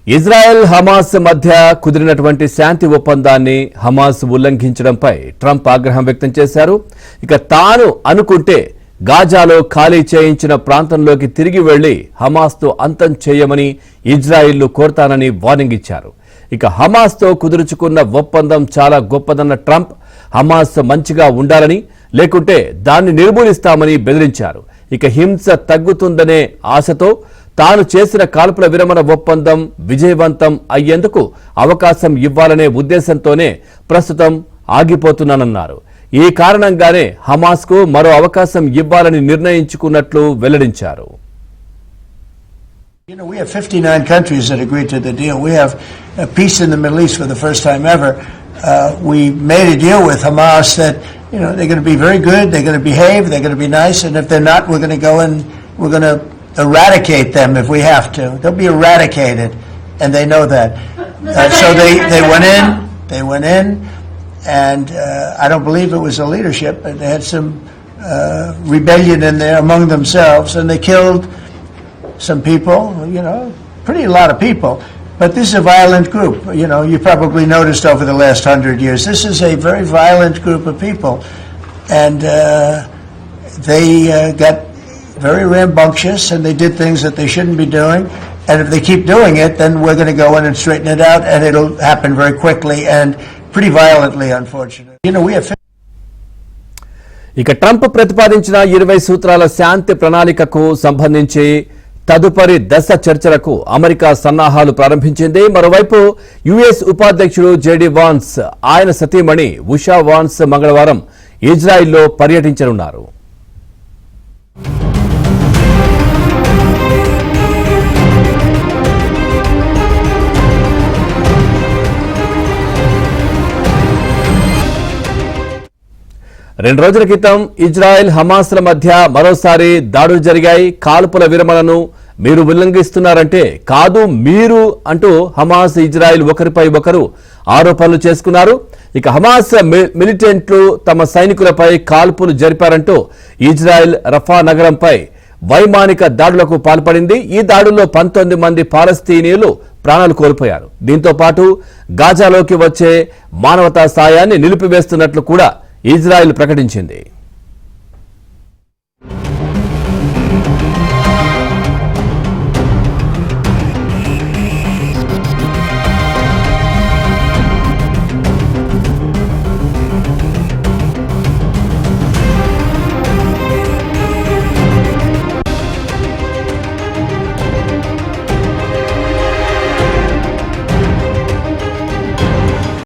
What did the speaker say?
Israel Hamas మధ్య కుదిరినటువంటి శాంతి ఒప్పందాన్ని Hamas ఉల్లంఘించడంపై Trump ఆగ్రహం వ్యక్తం చేశారు. ఇక తాను అనుకుంటే గాజాలో ఖాళీ చేయించిన ప్రాంతంలోకి తిరిగి వెళ్లి హమాస్తో అంతం చేయమని ఇజ్రాయెల్ను కోరతానని వార్నింగ్ ఇచ్చారు. ఇక హమాస్తో కుదుర్చుకున్న ఒప్పందం చాలా గొప్పదన్న ట్రంప్ హమాస్ మంచిగా ఉండాలని లేకుంటే దాన్ని నిర్మూలిస్తామని బెదిరించారు. ఇక హింస తగ్గుతుందనే ఆశతో తాను చేసిన కాల్పుల విరమణ ఒప్పందం విజయవంతం అయ్యేందుకు అవకాశం ఇవ్వాలనే ఉద్దేశంతోనే ప్రస్తుతం ఆగిపోతున్నానన్నారు. ఈ కారణంగానే హమాస్కు మరో అవకాశం ఇవ్వాలని నిర్ణయించుకున్నట్లు వెల్లడించారు. We have 59 countries that agreed to the deal. We have peace in the Middle East for the first time ever. We made a deal with Hamas that, they're going to be very good, they're going to behave, they're going to be nice, and if they're not, we're going to go and we're going to eradicate them if we have to. They'll be eradicated, and they know that. So they went in, and I don't believe it was the leadership, but they had some rebellion in there among themselves, and they killed some people, pretty lot of people. But this is a violent group. You probably noticed over the last 100 years, this is a very violent group of people. And they got very rambunctious, and they did things that they shouldn't be doing. And if they keep doing it, then we're going to go in and straighten it out, and it'll happen very quickly and pretty violently, unfortunately. We have... ఇక Trump ప్రతిపాదించిన 20 సూత్రాల శాంతి ప్రణాళికకు సంబంధించి తదుపరి దశ చర్చలకు America సన్నాహాలు ప్రారంభించింది. మరోవైపు యుఎస్ ఉపాధ్యక్షుడు జేడీ వాన్స్ ఆయన సతీమణి ఉషా వాన్స్ మంగళవారం ఇజ్రాయిల్లో పర్యటించనున్నారు. రెండు రోజుల క్రితం ఇజ్రాయెల్ హమాస్ల మధ్య మరోసారి దాడులు జరిగాయి. కాల్పుల విరమణను మీరు ఉల్లంఘిస్తున్నారంటే కాదు మీరు అంటూ హమాస్ ఇజ్రాయెల్ ఒకరిపై ఒకరు ఆరోపణలు చేసుకున్నారు. ఇక హమాస్ మిలిటెంట్లు తమ సైనికులపై కాల్పులు జరిపారంటూ ఇజ్రాయెల్ రఫా నగరంపై వైమానిక దాడులకు పాల్పడింది. ఈ దాడుల్లో 19 మంది పాలస్తీనియులు ప్రాణాలు కోల్పోయారు. దీంతో పాటు గాజాలోకి వచ్చే మానవతా సాయాన్ని నిలిపివేస్తున్నట్లు కూడా ఇజ్రాయెల్ ప్రకటించింది.